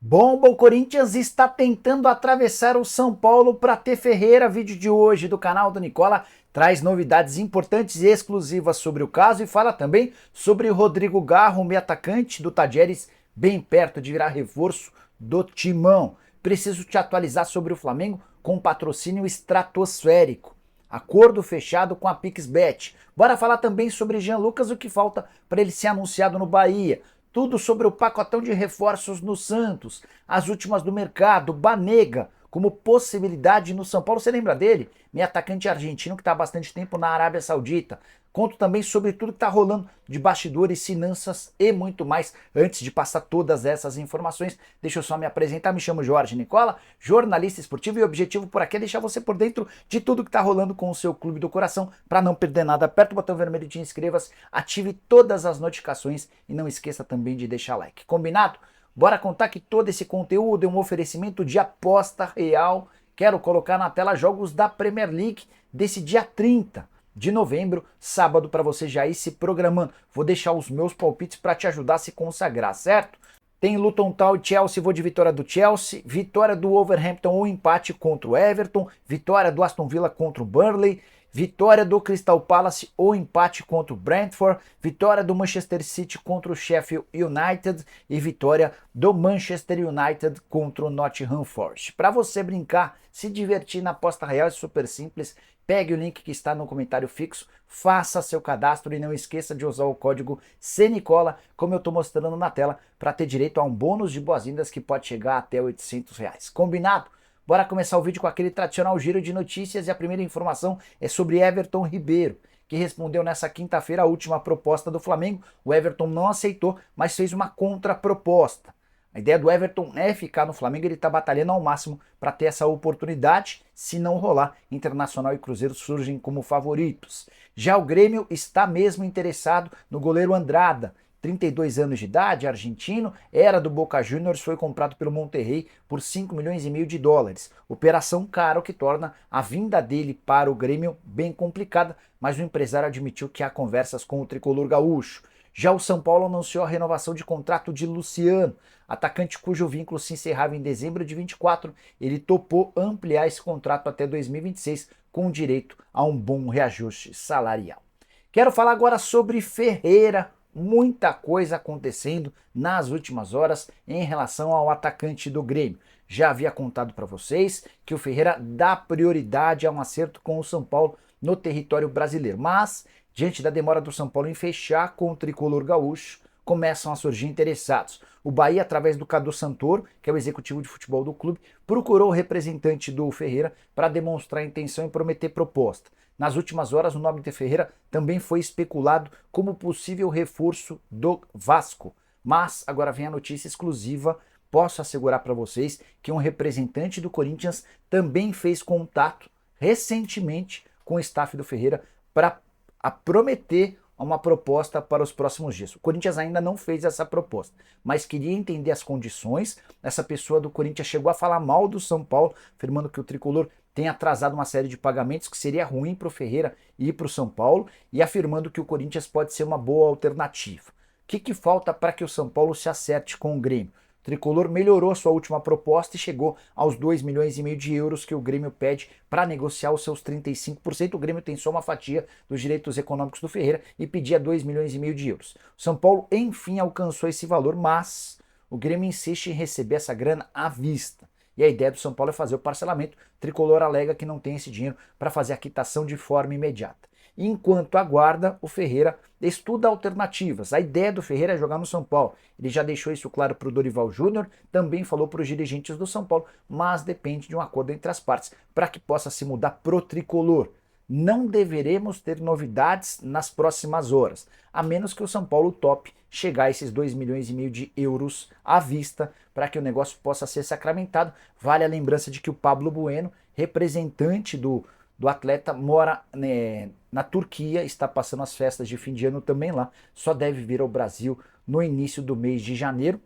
Bomba, o Corinthians está tentando atravessar o São Paulo para ter Ferreira. Vídeo de hoje do canal do Nicola traz novidades importantes e exclusivas sobre o caso e fala também sobre o Rodrigo Garro, meio atacante do Tadieres, bem perto de virar reforço do Timão. Preciso te atualizar sobre o Flamengo com patrocínio estratosférico. Acordo fechado com a PixBet. Bora falar também sobre Jean Lucas, o que falta para ele ser anunciado no Bahia. Tudo sobre o pacotão de reforços no Santos, as últimas do mercado, Banega como possibilidade no São Paulo. Você lembra dele? Meio atacante argentino que está há bastante tempo na Arábia Saudita. Conto também sobre tudo que está rolando de bastidores, finanças e muito mais. Antes de passar todas essas informações, deixa eu só me apresentar. Me chamo Jorge Nicola, jornalista esportivo, e o objetivo por aqui é deixar você por dentro de tudo que está rolando com o seu clube do coração. Para não perder nada, aperta o botão vermelho de inscreva-se, ative todas as notificações e não esqueça também de deixar like. Combinado? Bora contar que todo esse conteúdo é um oferecimento de aposta real. Quero colocar na tela jogos da Premier League desse dia 30 de novembro, sábado, para você já ir se programando. Vou deixar os meus palpites para te ajudar a se consagrar, certo? Tem Luton Town e Chelsea, vou de vitória do Chelsea, vitória do Wolverhampton ou empate contra o Everton, vitória do Aston Villa contra o Burnley, vitória do Crystal Palace ou empate contra o Brentford, vitória do Manchester City contra o Sheffield United e vitória do Manchester United contra o Nottingham Forest. Para você brincar, se divertir na aposta real é super simples. Pegue o link que está no comentário fixo, faça seu cadastro e não esqueça de usar o código CNICOLA, como eu estou mostrando na tela, para ter direito a um bônus de boas-vindas que pode chegar até R$ 800. Combinado? Bora começar o vídeo com aquele tradicional giro de notícias e a primeira informação é sobre Everton Ribeiro, que respondeu nessa quinta-feira a última proposta do Flamengo. O Everton não aceitou, mas fez uma contraproposta. A ideia do Everton é ficar no Flamengo, ele está batalhando ao máximo para ter essa oportunidade. Se não rolar, Internacional e Cruzeiro surgem como favoritos. Já o Grêmio está mesmo interessado no goleiro Andrada, 32 anos de idade, argentino, era do Boca Juniors, foi comprado pelo Monterrey por 5 milhões e meio de dólares. Operação cara, o que torna a vinda dele para o Grêmio bem complicada, mas o empresário admitiu que há conversas com o tricolor gaúcho. Já o São Paulo anunciou a renovação de contrato de Luciano, atacante cujo vínculo se encerrava em dezembro de 24. Ele topou ampliar esse contrato até 2026 com direito a um bom reajuste salarial. Quero falar agora sobre Ferreira. Muita coisa acontecendo nas últimas horas em relação ao atacante do Grêmio. Já havia contado para vocês que o Ferreira dá prioridade a um acerto com o São Paulo no território brasileiro, mas diante da demora do São Paulo em fechar com o tricolor gaúcho, começam a surgir interessados. O Bahia, através do Cadu Santoro, que é o executivo de futebol do clube, procurou o representante do Ferreira para demonstrar intenção e prometer proposta. Nas últimas horas, o nome de Ferreira também foi especulado como possível reforço do Vasco. Mas agora vem a notícia exclusiva. Posso assegurar para vocês que um representante do Corinthians também fez contato recentemente com o staff do Ferreira para prometer uma proposta para os próximos dias. O Corinthians ainda não fez essa proposta, mas queria entender as condições. Essa pessoa do Corinthians chegou a falar mal do São Paulo, afirmando que o tricolor tem atrasado uma série de pagamentos, que seria ruim para o Ferreira e para o São Paulo, e afirmando que o Corinthians pode ser uma boa alternativa. O que falta para que o São Paulo se acerte com o Grêmio? O tricolor melhorou sua última proposta e chegou aos 2 milhões e meio de euros que o Grêmio pede para negociar os seus 35%. O Grêmio tem só uma fatia dos direitos econômicos do Ferreira e pedia 2 milhões e meio de euros. O São Paulo, enfim, alcançou esse valor, mas o Grêmio insiste em receber essa grana à vista. E a ideia do São Paulo é fazer o parcelamento. O tricolor alega que não tem esse dinheiro para fazer a quitação de forma imediata. Enquanto aguarda, o Ferreira estuda alternativas. A ideia do Ferreira é jogar no São Paulo. Ele já deixou isso claro para o Dorival Júnior, também falou para os dirigentes do São Paulo, mas depende de um acordo entre as partes para que possa se mudar pro tricolor. Não deveremos ter novidades nas próximas horas, a menos que o São Paulo tope chegar a esses 2 milhões e meio de euros à vista para que o negócio possa ser sacramentado. Vale a lembrança de que o Pablo Bueno, representante do atleta, mora na Turquia, está passando as festas de fim de ano também lá, só deve vir ao Brasil no início do mês de janeiro,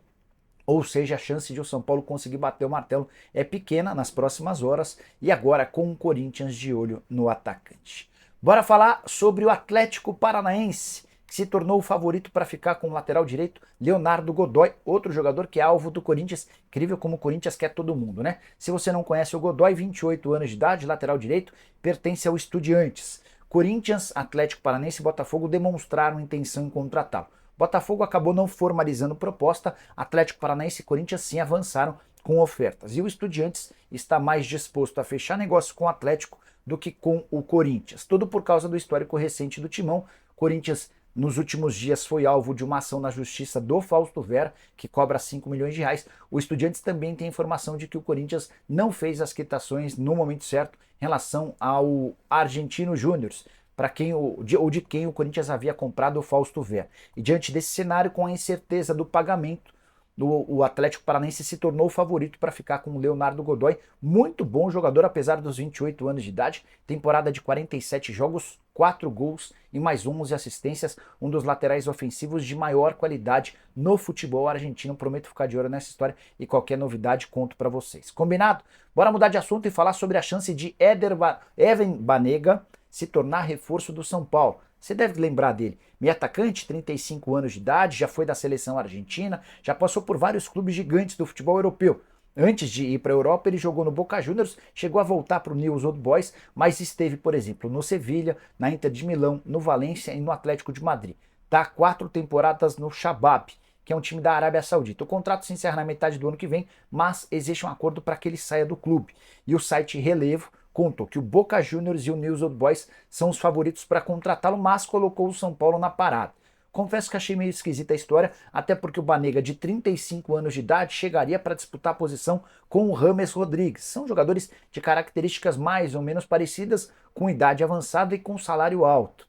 ou seja, a chance de o São Paulo conseguir bater o martelo é pequena nas próximas horas, e agora com o Corinthians de olho no atacante. Bora falar sobre o Atlético Paranaense, que que se tornou o favorito para ficar com o lateral direito Leonardo Godoy, outro jogador que é alvo do Corinthians. Incrível como o Corinthians quer todo mundo, né? Se você não conhece o Godoy, 28 anos de idade, lateral direito, pertence ao Estudiantes. Corinthians, Atlético Paranaense e Botafogo demonstraram intenção em contratá-lo. Botafogo acabou não formalizando proposta, Atlético Paranaense e Corinthians sim avançaram com ofertas. E o Estudiantes está mais disposto a fechar negócio com o Atlético do que com o Corinthians. Tudo por causa do histórico recente do Timão. Corinthians, nos últimos dias, foi alvo de uma ação na justiça do Fausto Vera, que cobra 5 milhões de reais. O Estudiantes também tem informação de que o Corinthians não fez as quitações no momento certo em relação ao Argentino Júnior, para quem de quem o Corinthians havia comprado o Fausto Vera. E diante desse cenário, com a incerteza do pagamento, o Atlético Paranaense se tornou o favorito para ficar com o Leonardo Godoy, muito bom jogador, apesar dos 28 anos de idade, temporada de 47 jogos, 4 gols e mais 11 assistências, um dos laterais ofensivos de maior qualidade no futebol argentino. Prometo ficar de olho nessa história e qualquer novidade conto para vocês. Combinado? Bora mudar de assunto e falar sobre a chance de Evan Banega se tornar reforço do São Paulo. Você deve lembrar dele. Meio atacante, 35 anos de idade, já foi da seleção argentina, já passou por vários clubes gigantes do futebol europeu. Antes de ir para a Europa, ele jogou no Boca Juniors, chegou a voltar para o Newell's Old Boys, mas esteve, por exemplo, no Sevilha, na Inter de Milão, no Valência e no Atlético de Madrid. Tá 4 temporadas no Shabab, que é um time da Arábia Saudita. O contrato se encerra na metade do ano que vem, mas existe um acordo para que ele saia do clube. E o site Relevo contou que o Boca Juniors e o Newell's Old Boys são os favoritos para contratá-lo, mas colocou o São Paulo na parada. Confesso que achei meio esquisita a história, até porque o Banega, de 35 anos de idade, chegaria para disputar a posição com o James Rodrigues. São jogadores de características mais ou menos parecidas, com idade avançada e com salário alto.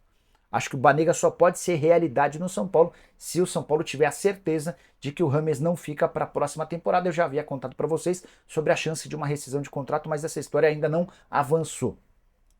Acho que o Banega só pode ser realidade no São Paulo se o São Paulo tiver a certeza de que o James não fica para a próxima temporada. Eu já havia contado para vocês sobre a chance de uma rescisão de contrato, mas essa história ainda não avançou.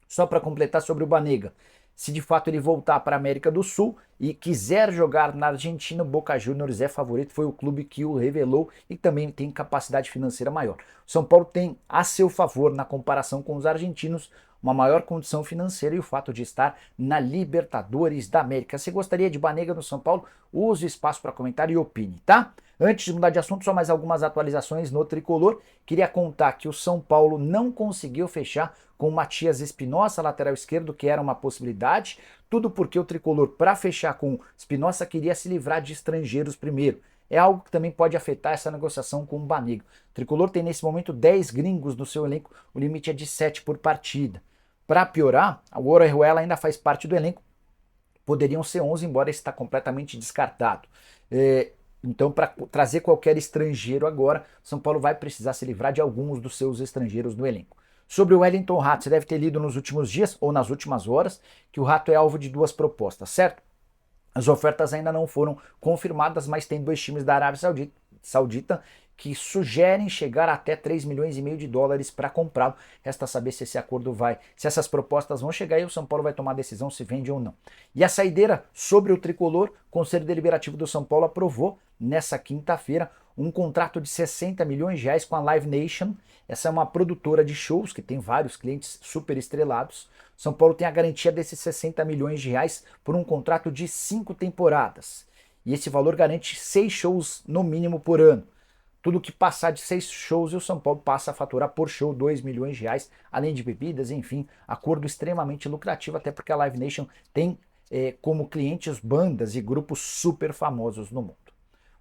Só para completar sobre o Banega, se de fato ele voltar para a América do Sul e quiser jogar na Argentina, o Boca Juniors é favorito, foi o clube que o revelou e também tem capacidade financeira maior. O São Paulo tem a seu favor, na comparação com os argentinos, uma maior condição financeira e o fato de estar na Libertadores da América. Se gostaria de Banega no São Paulo, use o espaço para comentar e opine, tá? Antes de mudar de assunto, só mais algumas atualizações no tricolor. Queria contar que o São Paulo não conseguiu fechar com o Matias Espinosa, lateral esquerdo, que era uma possibilidade. Tudo porque o tricolor, para fechar com Espinosa, queria se livrar de estrangeiros primeiro. É algo que também pode afetar essa negociação com o Banega. O tricolor tem nesse momento 10 gringos no seu elenco, o limite é de 7 por partida. Para piorar, o Orejuela ainda faz parte do elenco, poderiam ser 11, embora está completamente descartado. Então, para trazer qualquer estrangeiro agora, São Paulo vai precisar se livrar de alguns dos seus estrangeiros no elenco. Sobre o Wellington Rato, você deve ter lido nos últimos dias, ou nas últimas horas, que o Rato é alvo de 2 propostas, certo? As ofertas ainda não foram confirmadas, mas tem 2 times da Arábia Saudita que sugerem chegar até 3 milhões e meio de dólares para comprá-lo. Resta saber se esse acordo se essas propostas vão chegar e o São Paulo vai tomar a decisão se vende ou não. E a saideira sobre o tricolor, o Conselho Deliberativo do São Paulo aprovou nessa quinta-feira um contrato de 60 milhões de reais com a Live Nation. Essa é uma produtora de shows que tem vários clientes super estrelados. São Paulo tem a garantia desses 60 milhões de reais por um contrato de 5 temporadas. E esse valor garante 6 shows no mínimo por ano. Tudo que passar de 6 shows e o São Paulo passa a faturar por show 2 milhões de reais, além de bebidas, enfim, acordo extremamente lucrativo, até porque a Live Nation tem como clientes bandas e grupos super famosos no mundo.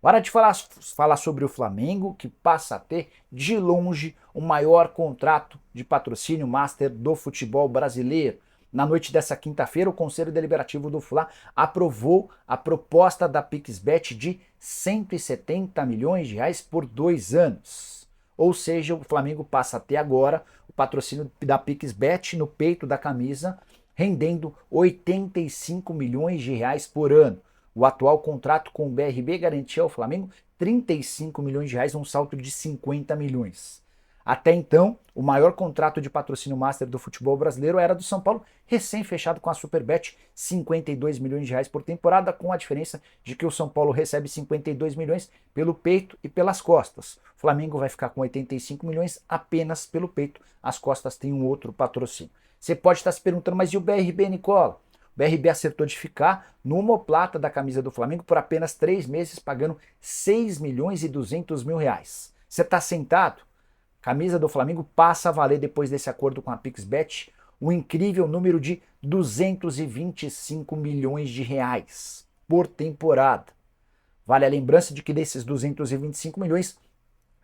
Hora de falar sobre o Flamengo, que passa a ter, de longe, o maior contrato de patrocínio master do futebol brasileiro. Na noite dessa quinta-feira, o Conselho Deliberativo do Fla aprovou a proposta da PixBet de 170 milhões de reais por 2 anos. Ou seja, o Flamengo passa a ter agora o patrocínio da PixBet no peito da camisa, rendendo 85 milhões de reais por ano. O atual contrato com o BRB garantia ao Flamengo 35 milhões de reais, um salto de 50 milhões. Até então, o maior contrato de patrocínio master do futebol brasileiro era do São Paulo, recém-fechado com a Superbet, 52 milhões de reais por temporada, com a diferença de que o São Paulo recebe 52 milhões pelo peito e pelas costas. O Flamengo vai ficar com 85 milhões apenas pelo peito, as costas têm um outro patrocínio. Você pode estar se perguntando, mas e o BRB, Nicola? O BRB acertou de ficar no omoplata da camisa do Flamengo por apenas 3 meses, pagando 6 milhões e 200 mil reais. Você está sentado? Camisa do Flamengo passa a valer, depois desse acordo com a PixBet, um incrível número de 225 milhões de reais por temporada. Vale a lembrança de que desses 225 milhões,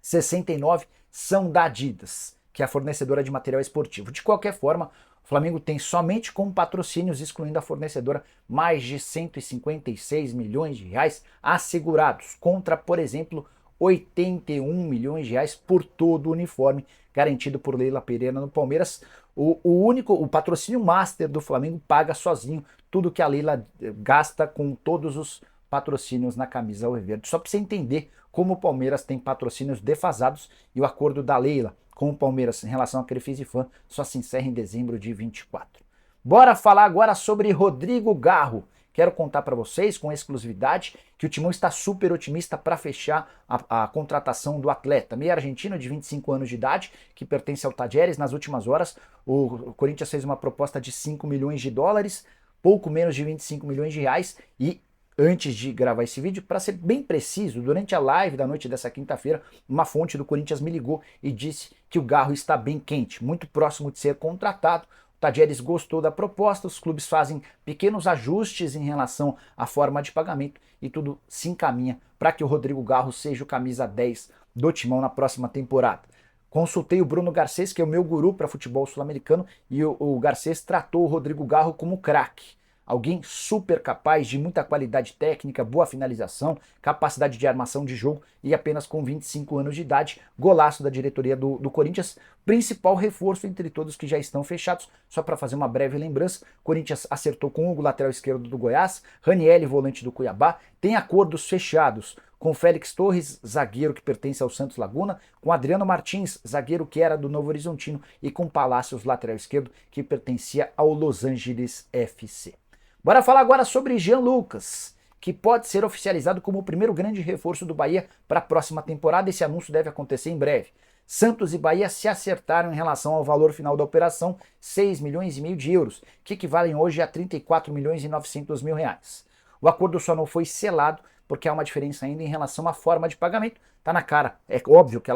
69 são da Adidas, que é a fornecedora de material esportivo. De qualquer forma, o Flamengo tem somente com patrocínios, excluindo a fornecedora, mais de 156 milhões de reais assegurados, contra, por exemplo, 81 milhões de reais por todo o uniforme garantido por Leila Pereira no Palmeiras. O patrocínio master do Flamengo paga sozinho tudo que a Leila gasta com todos os patrocínios na camisa alviverde. Só para você entender como o Palmeiras tem patrocínios defasados e o acordo da Leila com o Palmeiras em relação a Crefisa e Fã só se encerra em dezembro de 24. Bora falar agora sobre Rodrigo Garro. Quero contar para vocês com exclusividade que o Timão está super otimista para fechar a contratação do atleta. Meio argentino de 25 anos de idade, que pertence ao Talleres. Nas últimas horas, o Corinthians fez uma proposta de 5 milhões de dólares, pouco menos de 25 milhões de reais. E antes de gravar esse vídeo, para ser bem preciso, durante a live da noite dessa quinta-feira, uma fonte do Corinthians me ligou e disse que o Garro está bem quente, muito próximo de ser contratado. O Talleres gostou da proposta, os clubes fazem pequenos ajustes em relação à forma de pagamento e tudo se encaminha para que o Rodrigo Garro seja o camisa 10 do Timão na próxima temporada. Consultei o Bruno Garcês, que é o meu guru para futebol sul-americano, e o Garcês tratou o Rodrigo Garro como craque. Alguém super capaz, de muita qualidade técnica, boa finalização, capacidade de armação de jogo e apenas com 25 anos de idade, golaço da diretoria do Corinthians, principal reforço entre todos que já estão fechados. Só para fazer uma breve lembrança, Corinthians acertou com o Hugo, lateral esquerdo do Goiás, Ranielli, volante do Cuiabá, tem acordos fechados com Félix Torres, zagueiro que pertence ao Santos Laguna, com Adriano Martins, zagueiro que era do Novo Horizontino, e com Palácios, lateral esquerdo, que pertencia ao Los Angeles FC. Bora falar agora sobre Jean Lucas, que pode ser oficializado como o primeiro grande reforço do Bahia para a próxima temporada. Esse anúncio deve acontecer em breve. Santos e Bahia se acertaram em relação ao valor final da operação, 6 milhões e meio de euros, que equivalem hoje a 34 milhões e 900 mil reais. O acordo só não foi selado porque há uma diferença ainda em relação à forma de pagamento. Tá na cara, é óbvio que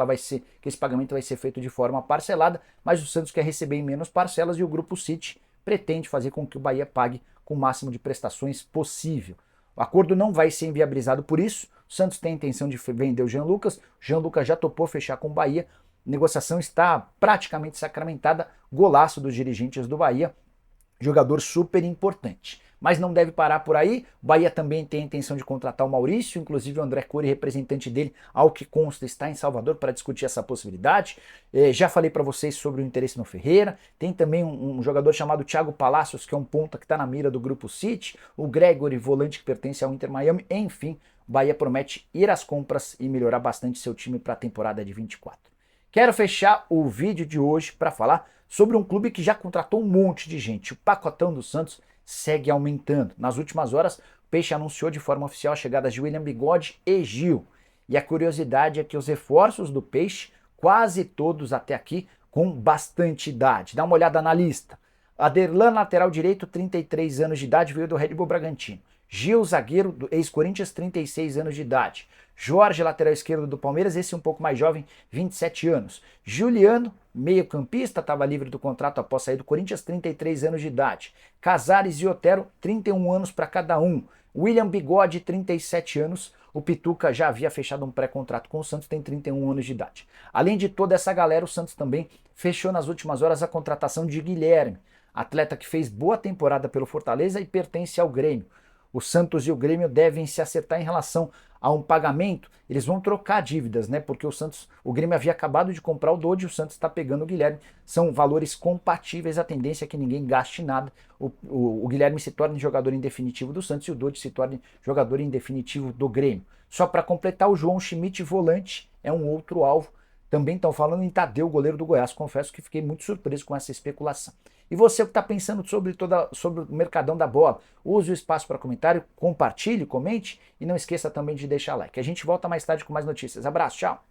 esse pagamento vai ser feito de forma parcelada, mas o Santos quer receber em menos parcelas e o Grupo City pretende fazer com que o Bahia pague com o máximo de prestações possível. O acordo não vai ser inviabilizado por isso. O Santos tem a intenção de vender o Jean Lucas. O Jean Lucas já topou fechar com o Bahia. A negociação está praticamente sacramentada. Golaço dos dirigentes do Bahia. Jogador super importante. Mas não deve parar por aí. O Bahia também tem a intenção de contratar o Maurício, inclusive o André Cury, representante dele, ao que consta, está em Salvador para discutir essa possibilidade. Já falei para vocês sobre o interesse no Ferreira. Tem também um jogador chamado Thiago Palácios, que é um ponta que está na mira do Grupo City. O Gregory, volante que pertence ao Inter Miami. Enfim, o Bahia promete ir às compras e melhorar bastante seu time para a temporada de 24. Quero fechar o vídeo de hoje para falar sobre um clube que já contratou um monte de gente. O pacotão do Santos segue aumentando. Nas últimas horas, o Peixe anunciou de forma oficial as chegadas de William Bigode e Gil. E a curiosidade é que os reforços do Peixe, quase todos até aqui, com bastante idade. Dá uma olhada na lista. Aderlan, lateral direito, 33 anos de idade, veio do Red Bull Bragantino. Gil, zagueiro do ex-Corinthians, 36 anos de idade. Jorge, lateral esquerdo do Palmeiras, esse um pouco mais jovem, 27 anos. Juliano, meio-campista, estava livre do contrato após sair do Corinthians, 33 anos de idade. Casares e Otero, 31 anos para cada um. William Bigode, 37 anos. O Pituca já havia fechado um pré-contrato com o Santos, tem 31 anos de idade. Além de toda essa galera, o Santos também fechou nas últimas horas a contratação de Guilherme, atleta que fez boa temporada pelo Fortaleza e pertence ao Grêmio. O Santos e o Grêmio devem se acertar em relação a um pagamento. Eles vão trocar dívidas, né? Porque o Grêmio havia acabado de comprar o Dodge, o Santos está pegando o Guilherme. São valores compatíveis, a tendência é que ninguém gaste nada. O Guilherme se torne jogador em definitivo do Santos e o Dodge se torne jogador em definitivo do Grêmio. Só para completar, o João Schmidt, volante, é um outro alvo. Também estão falando em Tadeu, goleiro do Goiás. Confesso que fiquei muito surpreso com essa especulação. E você que está pensando sobre o mercadão da bola, use o espaço para comentário, compartilhe, comente e não esqueça também de deixar like. A gente volta mais tarde com mais notícias. Abraço, tchau!